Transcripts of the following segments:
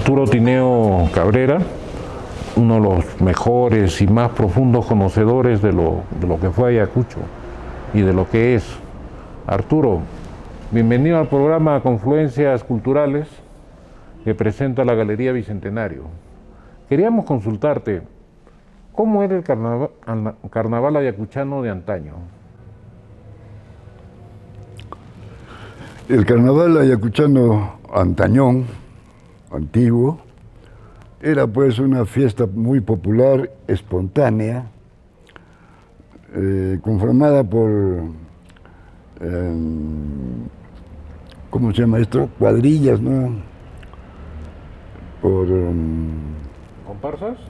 Arturo Tineo Cabrera, uno de los mejores y más profundos conocedores de lo que fue Ayacucho y de lo que es. Arturo, bienvenido al programa Confluencias Culturales que presenta la Galería Bicentenario. Queríamos consultarte, ¿cómo era el carnaval ayacuchano de antaño? El carnaval ayacuchano antañón, antiguo, era pues una fiesta muy popular, espontánea, conformada por, ¿cómo se llama esto? Cuadrillas, ¿no? Por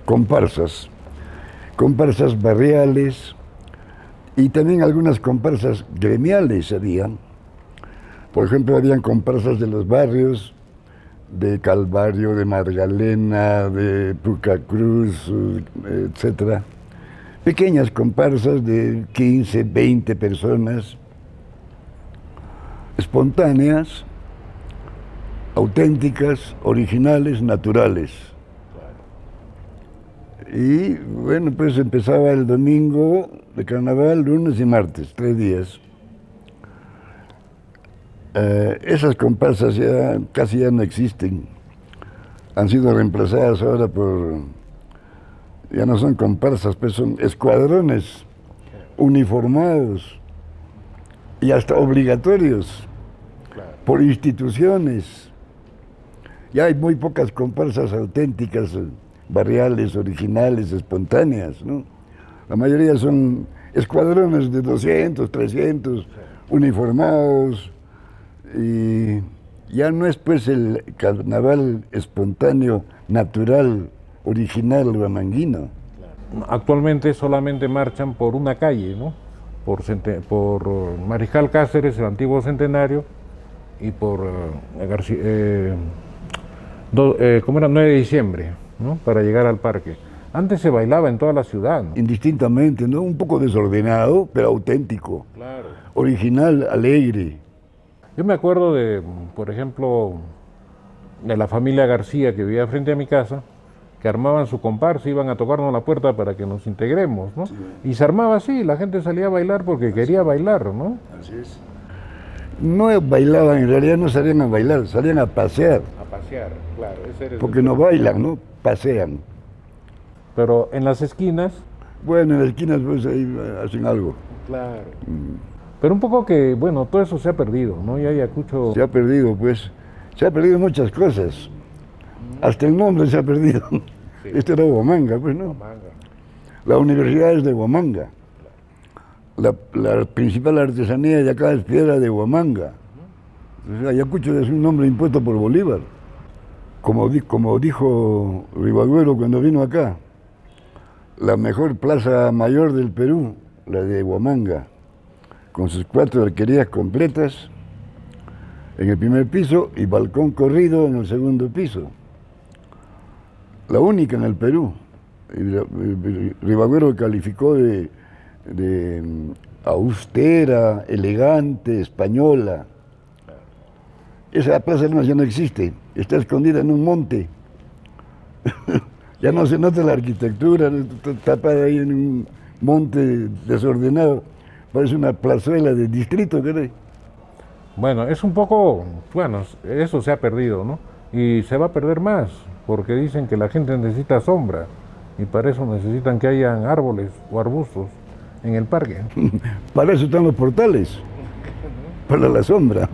¿Comparsas? Comparsas barriales y también algunas comparsas gremiales habían. Por ejemplo, habían comparsas de los barrios, de Calvario, de Magdalena, de Pucacruz, etc. Pequeñas comparsas de 15, 20 personas, espontáneas, auténticas, originales, naturales. Y bueno, pues empezaba el domingo de carnaval, lunes y martes, 3 días. Esas comparsas ya casi ya no existen. Han sido reemplazadas ahora por, ya no son comparsas, pues son escuadrones uniformados y hasta obligatorios por instituciones. Ya hay muy pocas comparsas auténticas, barriales, originales, espontáneas, ¿no? La mayoría son escuadrones de 200, 300, uniformados. Y ya no es pues el carnaval espontáneo, natural, original huamanguino. Actualmente solamente marchan por una calle, ¿no? Por Mariscal Cáceres, el antiguo Centenario, y por ¿cómo era? 9 de diciembre, ¿no? Para llegar al parque. Antes se bailaba en toda la ciudad, ¿no? Indistintamente, ¿no? Un poco desordenado, pero auténtico. Claro. Original, alegre. Yo me acuerdo de, por ejemplo, de la familia García que vivía frente a mi casa, que armaban su comparsa, iban a tocarnos la puerta para que nos integremos, ¿no? Sí. Y se armaba así, la gente salía a bailar porque quería bailar, ¿no? Así es. No bailaban, en realidad no salían a bailar, salían a pasear. A pasear, claro. Porque no bailan, ¿no? Pasean. Pero en las esquinas... Bueno, en las esquinas pues ahí hacen algo. Claro. Pero un poco que, bueno, todo eso se ha perdido, ¿no? Ya Ayacucho... Se ha perdido, pues. Se ha perdido muchas cosas. Hasta el nombre se ha perdido. Sí. Esto era Huamanga, pues, ¿no? Huamanga. La universidad es de Huamanga. La principal artesanía de acá es piedra de Huamanga. O sea, Ayacucho es un nombre impuesto por Bolívar. Como dijo Ribagüero cuando vino acá, la mejor plaza mayor del Perú, la de Huamanga, con sus 4 alquerías completas en el primer piso y balcón corrido en el segundo piso. La única en el Perú. Ribagüero calificó de austera, elegante, española. Esa plaza ya no existe, está escondida en un monte. Ya no se nota la arquitectura, está tapada ahí en un monte desordenado. Parece una plazuela de distrito, ¿qué? Bueno, es un poco, bueno, eso se ha perdido, ¿no? Y se va a perder más, porque dicen que la gente necesita sombra, y para eso necesitan que hayan árboles o arbustos en el parque. Para eso están los portales, para la sombra.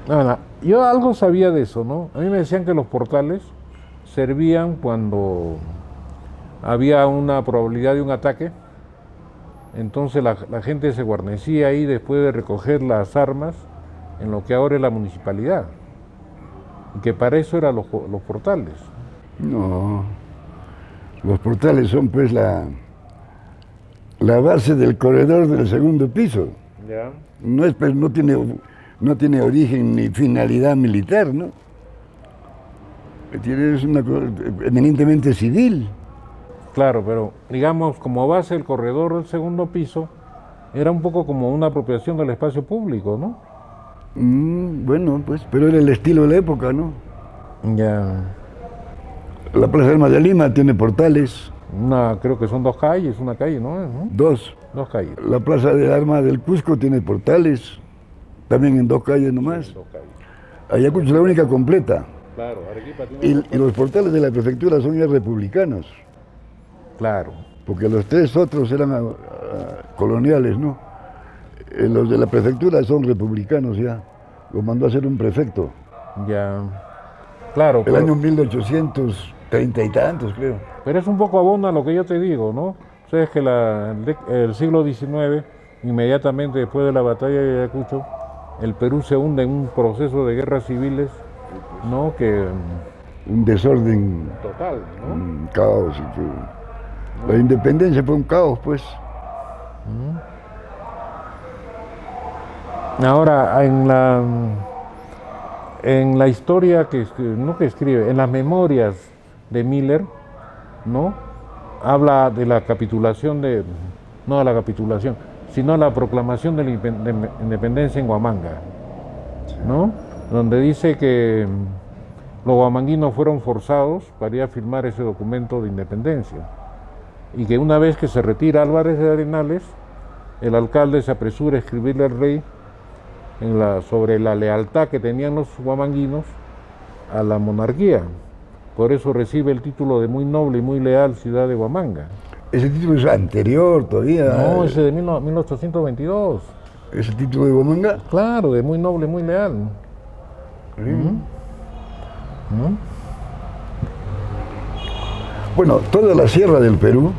No, yo algo sabía de eso, ¿no? A mí me decían que los portales servían cuando había una probabilidad de un ataque. Entonces la gente se guarnecía ahí después de recoger las armas en lo que ahora es la municipalidad. Y que para eso eran los portales. No, los portales son pues la base del corredor del segundo piso. Ya. No tiene origen ni finalidad militar, ¿no? Es una cosa eminentemente civil. Claro, pero digamos, como base el corredor del segundo piso era un poco como una apropiación del espacio público, ¿no? Bueno, pues, pero era el estilo de la época, ¿no? Ya. La Plaza de Armas de Lima tiene portales, Creo que son dos calles, una calle, ¿no? dos. Dos calles. La Plaza de Armas del Cusco tiene portales, también en dos calles nomás. Dos calles. Ayacucho es la única completa. Claro, Arequipa tiene Y los portales de la prefectura son ya republicanos, Claro. porque los tres otros eran coloniales, ¿no? Los de la prefectura son republicanos ya. Los mandó a hacer un prefecto. Ya. Claro. El año 1830 y tantos, creo. Pero es un poco abona lo que yo te digo, ¿no? O sea, es que el siglo XIX, inmediatamente después de la batalla de Ayacucho, el Perú se hunde en un proceso de guerras civiles, ¿no? Que Un desorden, total, ¿no? un caos y todo. La independencia fue un caos, pues. Ahora, en la historia no que escribe, en las memorias de Miller, ¿no? Habla de la capitulación no de la capitulación, sino la proclamación de la independencia en Huamanga, ¿no? Donde dice que los huamanguinos fueron forzados para ir a firmar ese documento de independencia y que una vez que se retira Álvarez de Arenales, el alcalde se apresura a escribirle al rey sobre la lealtad que tenían los huamanguinos a la monarquía. Por eso recibe el título de muy noble y muy leal ciudad de Huamanga. Ese título es anterior todavía. No, ese de 1822. ¿Ese título de Huamanga? Claro, de muy noble y muy leal. Sí. Bueno, toda la sierra del Perú,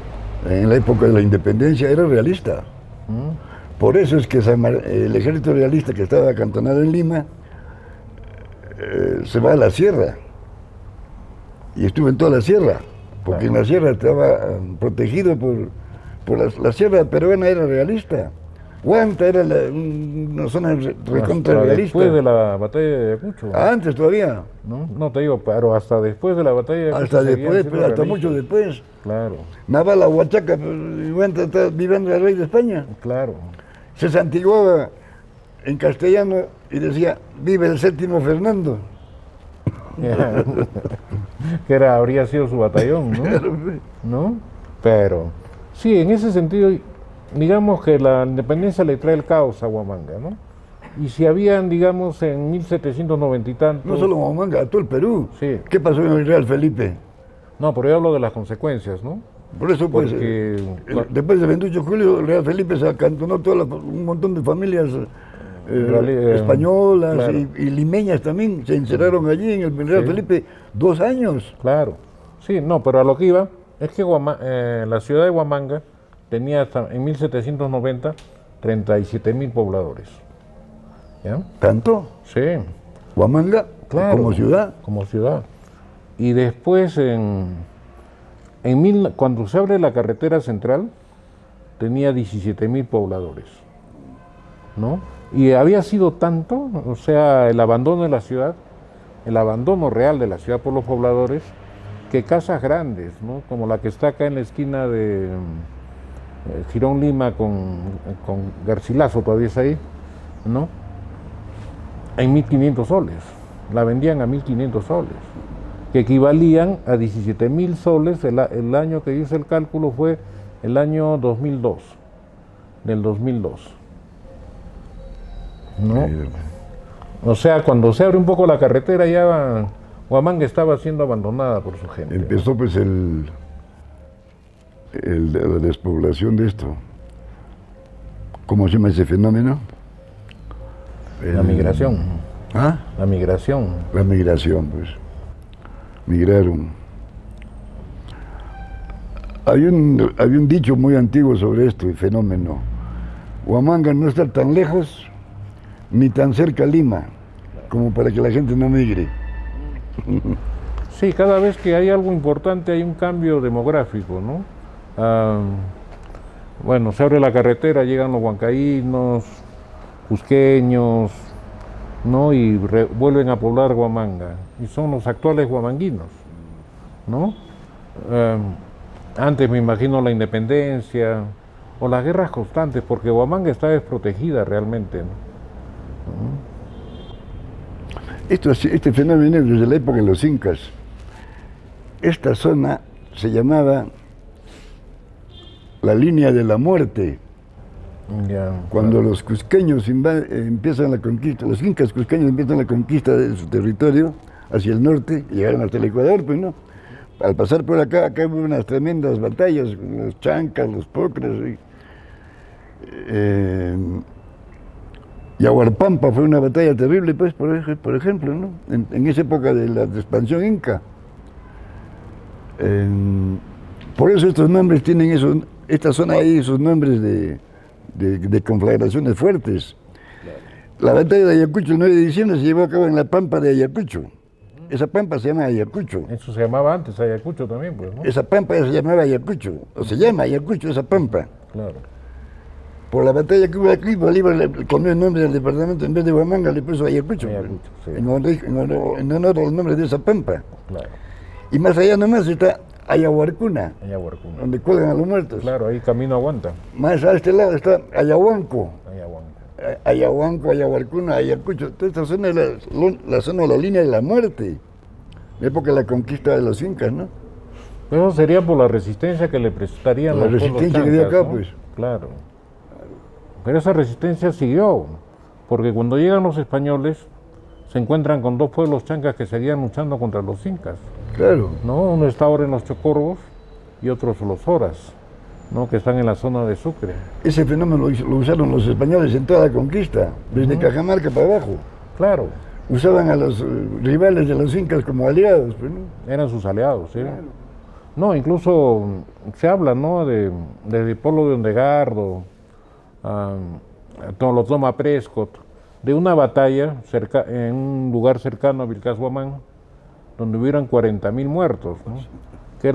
en la época de la independencia, era realista. Por eso es que el ejército realista que estaba acantonado en Lima se va a la sierra. Y estuvo en toda la sierra, porque en la sierra estaba protegido por la sierra peruana era realista. Huanta era una zona recontra realista. Después de la batalla de Ayacucho. Antes todavía. No te digo, pero hasta después de la batalla de Ayacucho. Hasta después, pero hasta mucho después. Claro. Navala, Huachaca, Huanta está viviendo el rey de España. Claro. Se santiguaba en castellano y decía, vive el séptimo Fernando. Que habría sido su batallón, ¿no? Claro. ¿No? Pero, sí, en ese sentido, digamos que la independencia le trae el caos a Huamanga, ¿no? Y si habían, digamos, en 1790 y tantos... No solo Huamanga, a todo el Perú. Sí. ¿Qué pasó en el Real Felipe? No, pero yo hablo de las consecuencias, ¿no? Por eso, pues, después de 28 de julio, el Real Felipe se acantonó un montón de familias españolas, claro. y limeñas también, se encerraron allí en el Real Felipe 2 años. Claro. Sí, no, pero a lo que iba es que la ciudad de Huamanga tenía hasta en 1790 37,000 pobladores. ¿Ya? ¿Tanto? Sí. Huamanga, Claro, como ciudad. Como ciudad. Y después, cuando se abre la carretera central, tenía 17,000 pobladores, ¿no? Y había sido tanto, o sea, el abandono de la ciudad, el abandono real de la ciudad por los pobladores, que casas grandes, ¿no? Como la que está acá en la esquina de Girón Lima con Garcilaso, todavía es ahí, ¿no? En 1.500 soles, la vendían a 1.500 soles, que equivalían a 17,000 soles. El año que hice el cálculo fue el año 2002, del 2002, ¿no? O sea, cuando se abre un poco la carretera, ya Huamanga estaba siendo abandonada por su gente. Empezó pues la despoblación de esto. ¿Cómo se llama ese fenómeno? La migración. ¿Ah? La migración. La migración, pues. Migraron. Había un dicho muy antiguo sobre esto, el fenómeno. Huamanga no está tan lejos ni tan cerca a Lima, como para que la gente no migre. Sí, cada vez que hay algo importante hay un cambio demográfico, ¿no? Bueno, se abre la carretera, llegan los huancaínos, cusqueños, ¿no? Y vuelven a poblar Huamanga, y son los actuales huamanguinos, ¿no? Antes me imagino la independencia o las guerras constantes, porque Huamanga está desprotegida realmente, ¿no? Este fenómeno es desde la época de los incas. esta zona se llamaba la línea de la muerte. Ya, Cuando claro. los cusqueños empiezan la conquista, los incas cusqueños empiezan la conquista de su territorio hacia el norte, y llegaron hasta el Ecuador, pues no. Al pasar por acá hubo unas tremendas batallas, los chancas, los pocres. Yaguarpampa fue una batalla terrible, pues, por ejemplo, ¿no? En esa época de la expansión inca. Por eso estos nombres tienen esta zona ahí, esos nombres de conflagraciones fuertes. La batalla de Ayacucho el 9 de diciembre se llevó a cabo en la pampa de Ayacucho. Esa pampa se llama Ayacucho. Eso se llamaba antes Ayacucho también, pues, ¿no? Esa pampa se llamaba Ayacucho, o se llama Ayacucho esa pampa. Claro. Por la batalla que hubo aquí, Bolívar le cambió el nombre del departamento, en vez de Huamanga le puso Ayacucho. Ayacucho, sí. En honor al nombre de esa pampa. Claro. Y más allá nomás está Ayahuarcuna, Ayahuarcuna. donde cuelgan a los muertos. Claro, ahí camino aguanta. Más a este lado está Ayahuanco. Ayahuanco. Ayahuanco, Ayahuarcuna, Ayacucho. Toda esta zona es la zona de la línea de la muerte. La época de la conquista de los incas, ¿no? Eso sería por la resistencia que le prestarían La los pueblos resistencia que había chancas, acá, ¿no? pues. Claro. Pero esa resistencia siguió, porque cuando llegan los españoles se encuentran con dos pueblos chancas que seguían luchando contra los incas, Claro. ¿no? Uno está ahora en los Chocorvos y otros los Horas, ¿no? Que están en la zona de Sucre. Ese fenómeno lo usaron los españoles en toda la conquista, desde Cajamarca para abajo. Claro, Usaban a los rivales de los incas como aliados, pues, ¿no? eran sus aliados, ¿sí? No, incluso se habla, ¿no? Desde Polo de Ondegardo, lo toma Prescott, de una batalla en un lugar cercano a Vilcashuamán, donde hubieran 40.000 muertos, ¿no? Que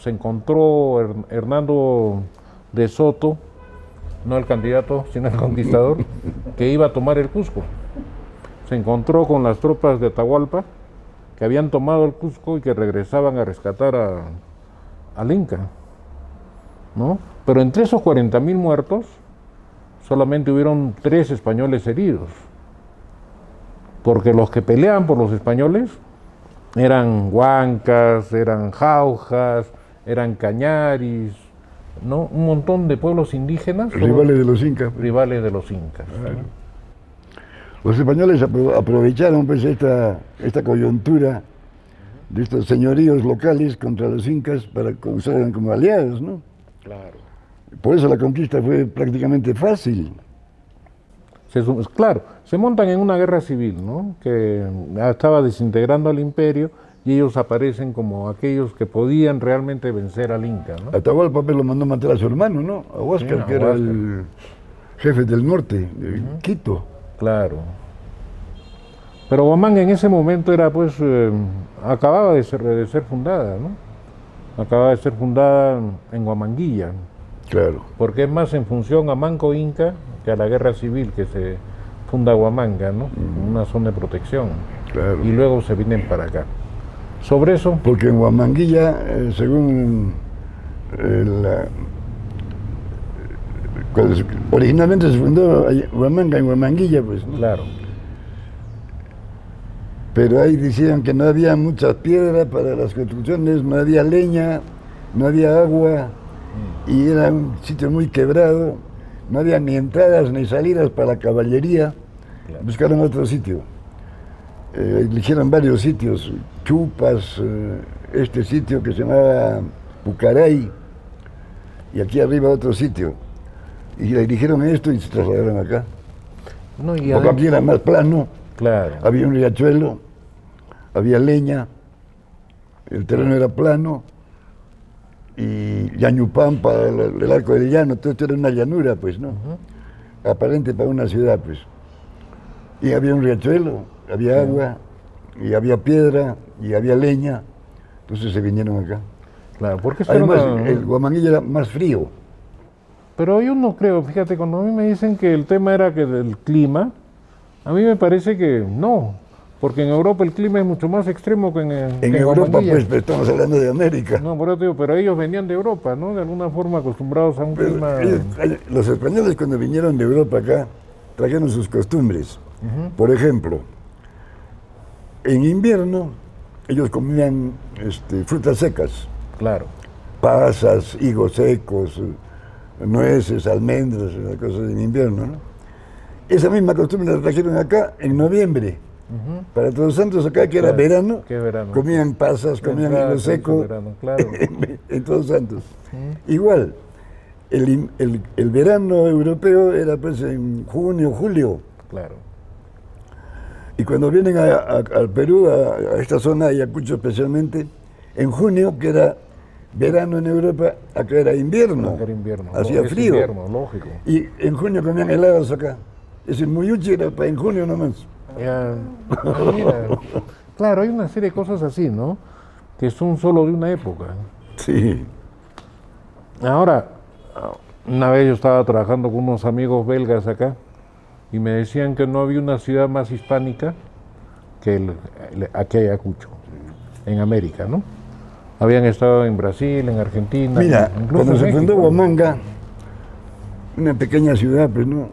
se encontró Hernando de Soto, no el candidato, sino el conquistador, que iba a tomar el Cusco. Se encontró con las tropas de Atahualpa, que habían tomado el Cusco y que regresaban a rescatar al Inca, ¿no? Pero entre esos 40.000 muertos, solamente hubieron 3 españoles heridos, porque los que peleaban por los españoles eran huancas, eran jaujas, eran cañaris, ¿no? Un montón de pueblos indígenas. Rivales de los incas. Rivales de los incas. Claro. Los españoles aprovecharon pues esta coyuntura de estos señoríos locales contra los incas para que usaran como aliados, ¿no? Claro. Por eso la conquista fue prácticamente fácil. Claro, se montan en una guerra civil, ¿no? Que estaba desintegrando al imperio y ellos aparecen como aquellos que podían realmente vencer al Inca, ¿no? Atahualpa lo mandó matar a su hermano, ¿no? A Huáscar, Sí, a que era Huáscar. el jefe del norte, de Quito. Claro. Pero Huamanga en ese momento era, pues, acababa de ser fundada, ¿no? Acababa de ser fundada en Huamanguilla, Claro. porque es más en función a Manco Inca que a la guerra civil que se funda Huamanga, ¿no? Una zona de protección. Claro. Y luego se vienen para acá. Sobre eso, Porque en Huamanguilla, según originalmente se fundó Huamanga en Huamanguilla, pues, ¿no? claro, Pero ahí decían que no había mucha piedra para las construcciones, no había leña, no había agua, y era un sitio muy quebrado, no había ni entradas ni salidas para la caballería. Claro. Buscaron otro sitio. Eligieron varios sitios, Chupas, este sitio que se llamaba Pucaray, y aquí arriba otro sitio. Y le eligieron esto y se trasladaron acá. no, y Porque aquí era más plano, claro, había un riachuelo, había leña, el terreno era plano, y Yañupampa, el arco del llano, todo esto era una llanura, pues, ¿no? Aparente para una ciudad, pues. Y había un riachuelo, había agua, y había piedra, y había leña, entonces se vinieron acá. claro, porque esto era Además, el Huamanguilla era más frío. Pero yo no creo, fíjate, cuando a mí me dicen que el tema era que del clima, a mí me parece que no, porque en Europa el clima es mucho más extremo que En que Europa, Huamanguilla. pues, pero estamos hablando de América. No, por eso digo, pero ellos venían de Europa, ¿no? De alguna forma acostumbrados a un Pero clima... los españoles cuando vinieron de Europa acá, trajeron sus costumbres. Por ejemplo, en invierno ellos comían frutas secas, Claro, pasas, higos secos, nueces, almendras, esas cosas en invierno, ¿no? Esa misma costumbre la trajeron acá en noviembre. Para Todos Santos acá, que era Claro, verano, que verano. comían pasas, comían Claro, higo sí, seco, verano, claro. en Todos Santos. Igual, el verano europeo era pues en junio, julio, Claro, y cuando vienen al Perú, a esta zona, Ayacucho especialmente, en junio, que era verano en Europa, acá era invierno, acá era invierno. hacía Es frío, invierno, lógico. y en junio comían helados acá. Ese muyuchi era para en junio nomás. Ya, mira, claro, hay una serie de cosas así, ¿no? Que son solo de una época. Sí, Ahora, una vez yo estaba trabajando con unos amigos belgas acá y me decían que no había una ciudad más hispánica que aquí Ayacucho, en América, ¿no? Habían estado en Brasil, en Argentina, mira, incluso cuando en se fundó México. Huamanga, una pequeña ciudad, pues no,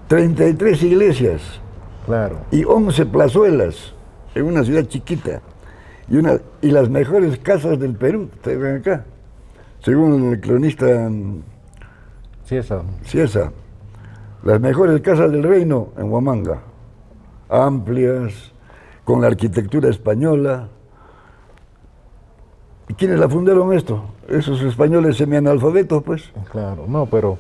33 iglesias Claro, y 11 plazuelas en una ciudad chiquita y las mejores casas del Perú estaban acá, según el cronista sí, esa. Ciesa. Las mejores casas del reino en Huamanga, amplias, con la arquitectura española. ¿Y quiénes la fundaron esto? Esos españoles semianalfabetos, pues, Claro, no, pero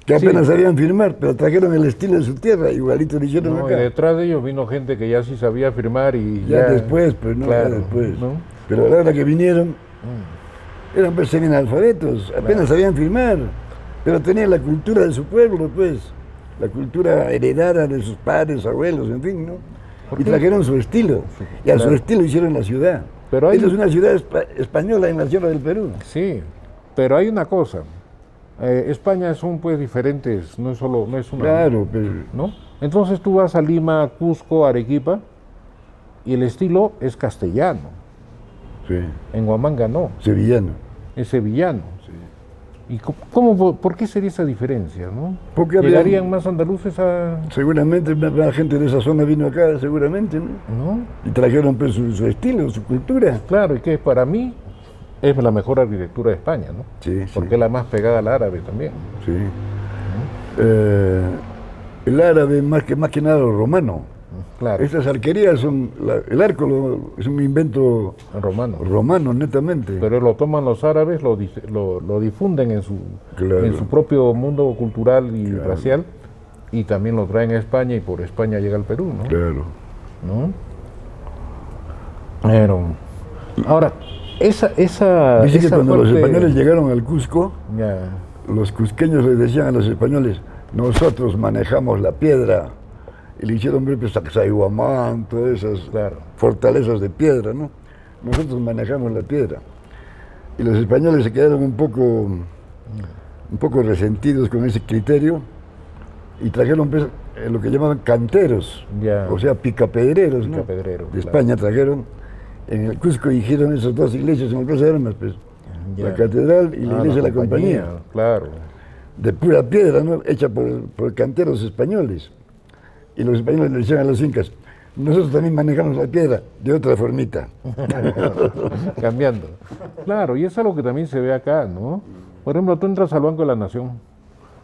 que sí. apenas sabían firmar, pero trajeron el estilo de su tierra, igualito lo hicieron no, y acá. detrás de ellos vino gente que ya sí sabía firmar y Ya después, pues, no, claro, ya después. ¿no? Pero a la hora que vinieron, eran pues semianalfabetos, apenas sabían firmar, pero tenían la cultura de su pueblo, pues, la cultura heredada de sus padres, abuelos, en fin, ¿no? ¿Por Y qué? trajeron su estilo, y a su Claro. estilo hicieron la ciudad. Pero hay- Esta es una ciudad española en la sierra del Perú. Sí, pero hay una cosa. España son pues diferentes, no es solo, no es una, Claro, pero ¿no? Entonces tú vas a Lima, Cusco, Arequipa y el estilo es castellano. sí, En Huamanga no, sevillano. es sevillano. ¿Y por qué sería esa diferencia, no? Porque había- ¿Llegarían más andaluces a...? Seguramente la gente de esa zona vino acá, seguramente, ¿no? ¿No? Y trajeron pues su estilo, su cultura. Claro, y que para mí es la mejor arquitectura de España, ¿no? Sí, sí. Porque es la más pegada al árabe también. Sí. El árabe más que nada lo romano. Claro, Estas arquerías son, el arco es un invento en romano. romano netamente. Pero lo toman los árabes, lo difunden en Claro. en su propio mundo cultural y racial, y también lo traen a España y por España llega al Perú, ¿no? Claro. ¿No? Pero, ahora, esa Dice que cuando los parte- españoles llegaron al Cusco, Ya, los cusqueños les decían a los españoles, nosotros manejamos la piedra. Y le hicieron ver pues Sacsayhuamán, todas esas claro, fortalezas de piedra, ¿no? Nosotros manejamos la piedra. Y los españoles se quedaron un poco resentidos con ese criterio y trajeron pues, lo que llamaban canteros, Ya. o sea, picapedreros, ¿no? Picapedreros, De claro. España trajeron. En el Cusco hicieron esas dos iglesias en el Plaza de Armas, pues. Ya. La catedral y la Ah, iglesia de la compañía, claro. de pura piedra, ¿no? Hecha por canteros españoles. Y los españoles le decían a los incas, nosotros también manejamos la piedra de otra formita. Cambiando. Claro, y es algo que también se ve acá, ¿no? Por ejemplo, tú entras al Banco de la Nación,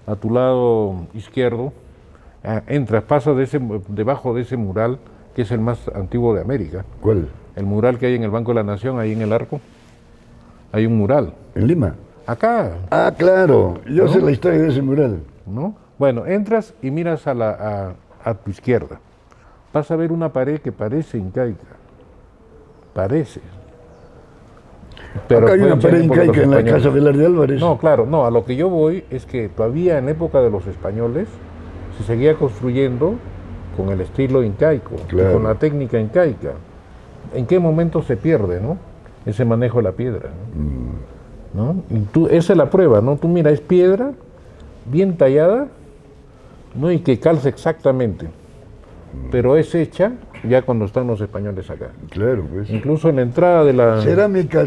a tu lado izquierdo, entras, pasas debajo de ese mural, que es el más antiguo de América. ¿Cuál? El mural que hay en el Banco de la Nación, ahí en el arco, hay un mural. ¿En Lima? Acá, Ah, claro, yo sé la historia de ese mural. ¿no? Bueno, entras y miras a tu izquierda. Vas a ver una pared que parece incaica. Parece. Acá hay una fue hecha pared época de los incaica en la españoles. casa Velar de Álvarez. No, claro, no, a lo que yo voy es que todavía en época de los españoles se seguía construyendo con el estilo incaico, y Claro. con la técnica incaica. ¿En qué momento se pierde, no? Ese manejo de la piedra, ¿no? Y esa es la prueba, ¿no? Tú mira, es piedra bien tallada, ¿no? Y que calza exactamente, pero es hecha ya cuando están los españoles acá. Claro, pues. Incluso en la entrada de la... Cerámica,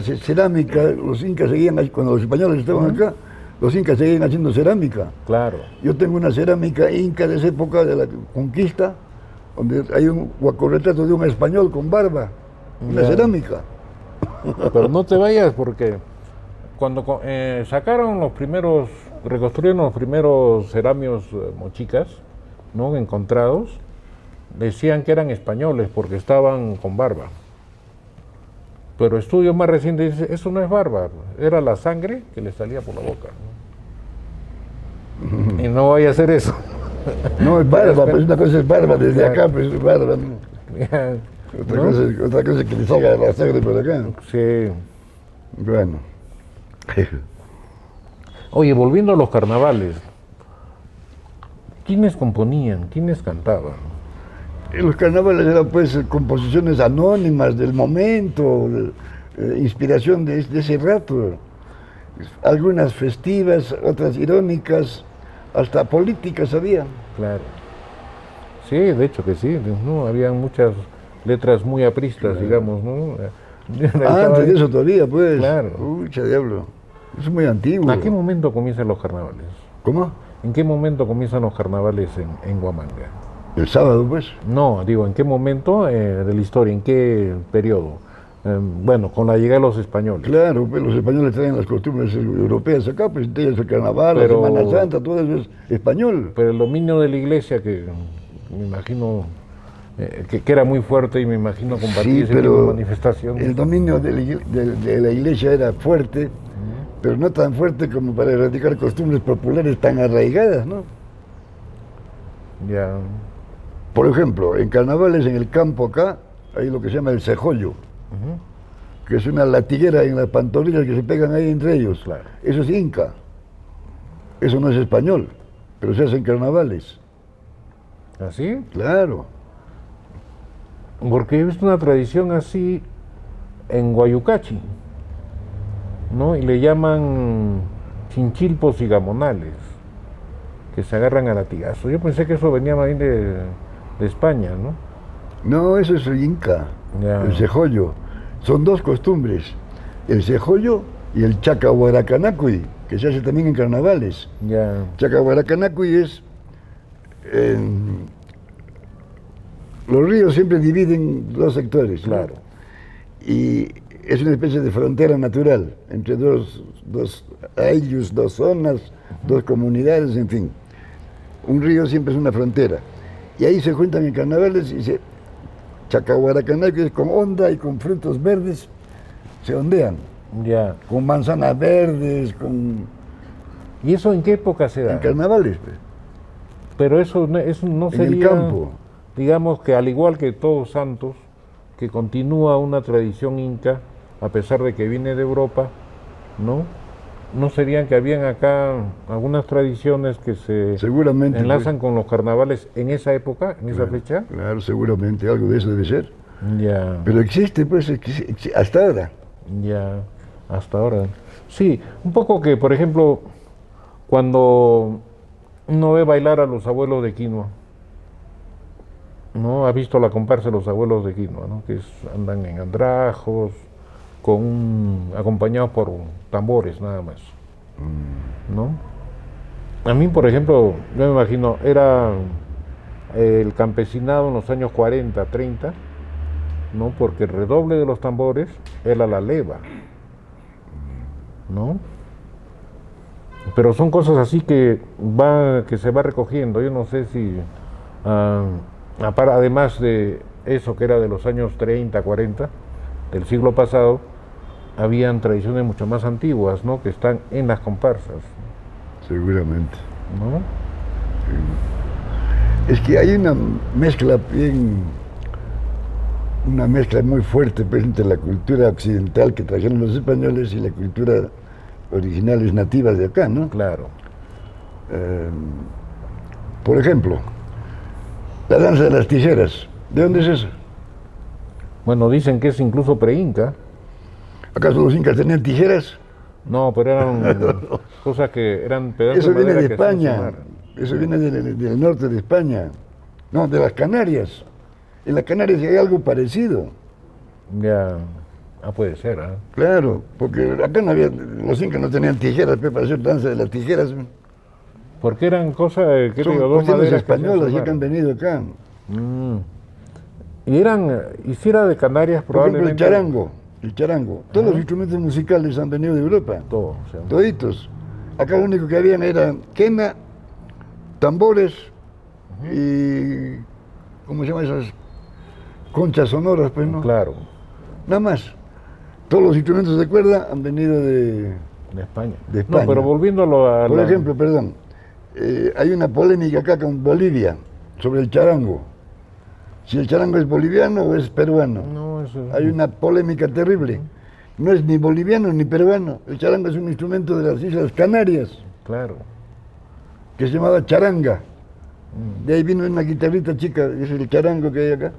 los incas seguían, cuando los españoles estaban acá, los incas seguían haciendo cerámica. Claro, Yo tengo una cerámica inca de esa época de la conquista, donde hay un guacorretrato de un español con barba. una cerámica. Pero no te vayas porque cuando reconstruyeron los primeros ceramios mochicas, ¿no? Encontrados, decían que eran españoles porque estaban con barba. Pero estudios más recientes dicen, eso no es barba, era la sangre que le salía por la boca, ¿no? Y no vaya a hacer eso. No es barba, pues una cosa es barba desde acá, pues es barba, ¿no? Otra cosa es que le salga la sangre por acá. Sí. Bueno. Oye, volviendo a los carnavales, ¿quiénes componían? ¿Quiénes cantaban? Los carnavales eran pues composiciones anónimas del momento, inspiración de ese rato. Algunas festivas, otras irónicas, hasta políticas había. Claro. Sí, de hecho que sí, ¿no? Había muchas letras muy apristas, claro, digamos, ¿no? Antes de eso todavía, pues. Claro. Uy, diablo. Eso es muy antiguo. ¿A qué momento comienzan los carnavales? ¿Cómo? ¿En qué momento comienzan los carnavales en Huamanga? El sábado, pues. No, digo, ¿en qué momento de la historia? ¿En qué periodo? Bueno, con la llegada de los españoles. Claro, pues los españoles traen las costumbres europeas acá, pues el carnaval, la Semana Santa, todo eso es español. Pero el dominio de la iglesia, que me imagino que era muy fuerte y me imagino compartir ese tipo de manifestación. El dominio de la iglesia era fuerte, pero no tan fuerte como para erradicar costumbres populares tan arraigadas, ¿no? Ya. Por ejemplo, en carnavales en el campo acá, hay lo que se llama el cejollo, que es una latiguera en las pantorrillas que se pegan ahí entre ellos. Claro. Eso es inca, eso no es español, pero se hace en carnavales. ¿Así? Claro. Porque he visto una tradición así en Guayucachi, ¿no? Y le llaman chinchilpos y gamonales, que se agarran a latigazo. Yo pensé que eso venía más bien de España, ¿no? No, eso es el inca, Ya. El cejollo. Son dos costumbres, el cejollo y el chacahuaracanacuy, que se hace también en carnavales. Ya. Chacahuaracanacuy es... los ríos siempre dividen dos sectores, Claro. ¿no? Y es una especie de frontera natural entre dos aylus, dos zonas, dos comunidades, en fin. Un río siempre es una frontera. Y ahí se juntan en carnavales y Chacahuaracanacuy con onda y con frutos verdes se ondean. Ya. Con manzanas verdes, con... ¿Y eso en qué época se da? En carnavales, pues. Pero eso no sería... En el campo. Digamos que al igual que Todos Santos, que continúa una tradición inca, a pesar de que viene de Europa, ¿no? ¿No serían que habían acá algunas tradiciones que se seguramente enlazan con los carnavales en esa época, en esa claro, fecha? Claro, seguramente algo de eso debe ser. Ya. Pero existe, pues, hasta ahora. Ya, hasta ahora. Sí, un poco que, por ejemplo, cuando uno ve bailar a los abuelos de quinoa, ¿no? Ha visto la comparsa de los abuelos de quinoa, ¿no? Que andan en andrajos, acompañados por tambores nada más, ¿no? A mí, por ejemplo, yo me imagino, era el campesinado en los años 40, 30, ¿no? Porque el redoble de los tambores era la leva, ¿no? Pero son cosas así que se va recogiendo. Yo no sé si, además de eso que era de los años 30, 40, del siglo pasado, habían tradiciones mucho más antiguas, ¿no? Que están en las comparsas. Seguramente. ¿No? Sí. Es que hay una mezcla muy fuerte, pues, entre la cultura occidental que trajeron los españoles y la cultura originales nativas de acá, ¿no? Claro. Por ejemplo, la danza de las tijeras, ¿de dónde es eso? Bueno, dicen que es incluso pre-inca. ¿Acaso los incas tenían tijeras? No, pero eran cosas que eran pedazos eso de madera viene de que hacían España, sonar. eso viene del norte de España, no, de las Canarias. En las Canarias hay algo parecido. Ya, puede ser, ¿eh? Claro, porque acá no había, los incas no tenían tijeras para hacer danza de las tijeras. Porque eran cosas que son digo, dos cuestiones maderas que hacían españolas ya sonar. que han venido acá. Y hiciera de Canarias Por ejemplo, probablemente... el charango. Todos los instrumentos musicales han venido de Europa. Todo, o sea, Toditos. Acá lo único que habían era quena, tambores y... ¿cómo se llaman esas? Conchas sonoras, pues, ¿no? claro, Nada más. Todos los instrumentos de cuerda han venido de España. de España. No, pero volviéndolo a Por ejemplo, perdón, hay una polémica acá con Bolivia sobre el charango. Si el charango es boliviano o es peruano. No, eso... Hay una polémica terrible. No es ni boliviano ni peruano. El charango es un instrumento de las Islas Canarias, Claro. que se llamaba charanga. De ahí vino una guitarrita chica, es el charango que hay acá.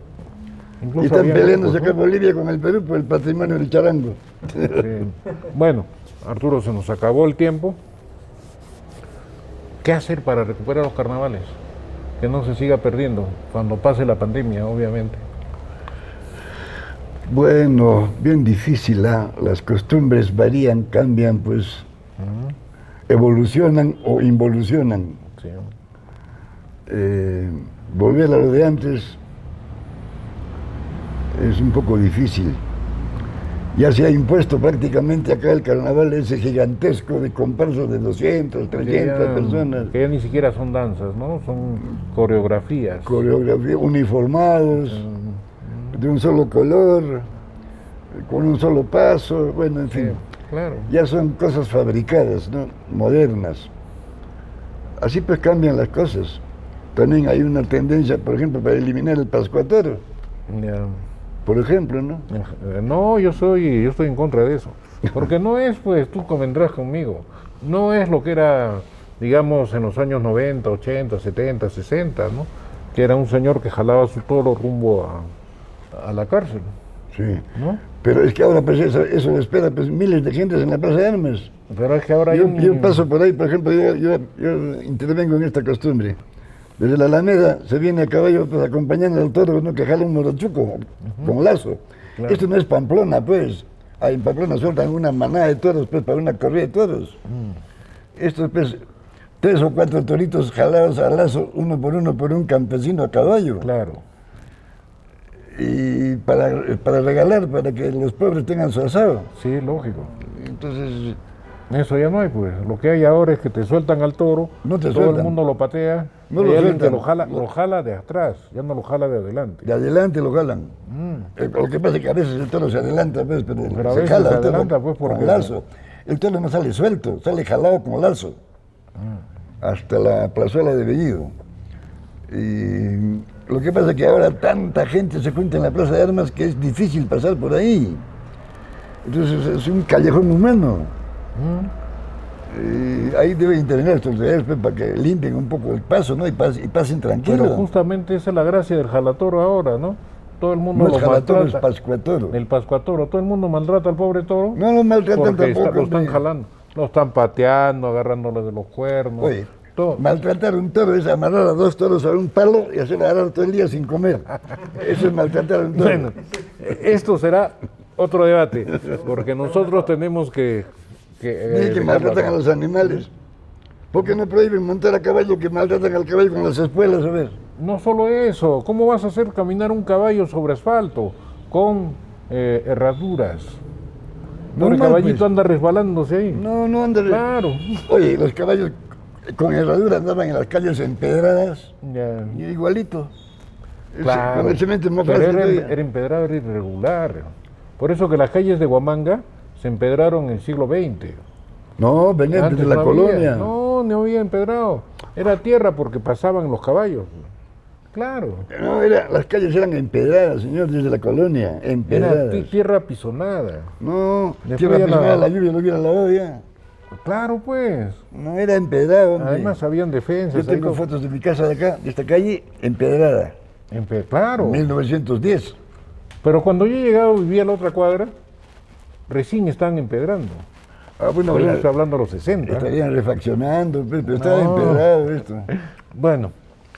Incluso Y están había peleándose grupos, acá en Bolivia con el Perú por el patrimonio del charango. ¿no? Sí. Bueno, Arturo, se nos acabó el tiempo. ¿Qué hacer para recuperar los carnavales? Que no se siga perdiendo cuando pase la pandemia, obviamente. Bueno, bien difícil, ¿ah? Las costumbres varían, cambian, pues evolucionan o involucionan. Sí. Volver a lo de antes es un poco difícil. Ya se ha impuesto prácticamente acá el carnaval ese gigantesco de comparsas de 200, 300 personas. Que ya ni siquiera son danzas, ¿no? Son coreografías. Coreografía, uniformados, de un solo color, con un solo paso, bueno, en fin. Sí, claro. Ya son cosas fabricadas, ¿no? Modernas. Así pues cambian las cosas. También hay una tendencia, por ejemplo, para eliminar el pascuatoro, Ya. por ejemplo, ¿no? No, yo estoy en contra de eso. Porque no es, pues, tú convendrás conmigo, no es lo que era, digamos, en los años 90, 80, 70, 60, ¿no? Que era un señor que jalaba su toro rumbo a la cárcel, Sí. ¿no? Pero es que ahora pues eso espera pues miles de gentes en la Plaza de Armas. Pero es que ahora Yo paso por ahí, por ejemplo, yo intervengo en esta costumbre. Desde la Alameda se viene a caballo pues, acompañando al toro, ¿no? Que jala un morochuco con lazo. Claro. Esto no es Pamplona, pues. Ahí en Pamplona sueltan una manada de toros pues, para una corrida de toros. Esto pues 3 o 4 toritos jalados al lazo, uno por un campesino a caballo. Claro. Y para regalar, para que los pobres tengan su asado. Sí, lógico. Entonces, Eso ya no hay, pues. Lo que hay ahora es que te sueltan al toro, No te todo sueltan. el mundo lo patea, No y lo hay alguien que sueltan. lo jala de atrás, ya no lo jala de adelante. de adelante lo jalan. Lo que pasa es que a veces el toro se adelanta, pues, pero Pero a se veces jala se el toro adelanta, pues, porque- con lazo. El toro no sale suelto, sale jalado con lazo. Hasta la plazuela de Bellido. Y lo que pasa es que ahora tanta gente se junta en la Plaza de Armas que es difícil pasar por ahí. Entonces es un callejón humano. Y ahí debe intervenir las autoridades pues, para que limpien un poco el paso, ¿no? Y pasen tranquilos. Pero justamente esa es la gracia del jalatoro ahora, ¿no? Todo el mundo No lo es jalatoro, es maltrata. pascuatoro. El pascuatoro, todo el mundo maltrata al pobre toro. No lo maltratan porque tampoco. lo están hombre. jalando, lo están pateando, agarrándole de los cuernos. Oye, todo. maltratar un toro es amarrar a 2 toros a un palo y hacerlo agarrar todo el día sin comer. Eso es maltratar a un toro. Bueno, esto será otro debate, porque nosotros tenemos que... Ni que maltratan a los animales. ¿Por qué no prohíben montar a caballo que maltratan al caballo con las espuelas? A ver. No solo eso, ¿cómo vas a hacer caminar un caballo sobre asfalto con herraduras? Normal, El caballito pues. anda resbalándose ahí. No, no anda. Claro. Oye, los caballos con herradura andaban en las calles empedradas, Ya. y igualito. Claro. Con el cemento es más Pero fácil era, todavía. era empedrado, era irregular. Por eso que las calles de Huamanga se empedraron en el siglo XX. No, venían Antes desde la no había. colonia. No había empedrado. Era tierra porque pasaban los caballos. Claro. No, las calles eran empedradas, señor, desde la colonia, Era empedradas. tierra pisonada. No, Después tierra ya pisonada, la- la lluvia lo hubiera lavado ya. Claro, pues. No era empedrado, hombre. Además habían defensas. Yo tengo ahí, fotos de mi casa de acá, de esta calle, empedrada, Claro. 1910. Pero cuando yo he llegado vivía a la otra cuadra, recién estaban empedrando. Ah, bueno, Pero yo ya estoy hablando de los 60. estarían refaccionando, pues, pero estaba No. empedrado esto. Bueno,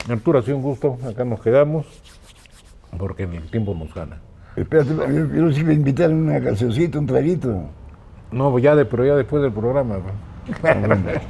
Arturo, ha sido un gusto. Acá nos quedamos porque el tiempo nos gana. Espérate, yo los iba a invitar a una cancioncita, un traguito. No, pero ya después del programa. pues.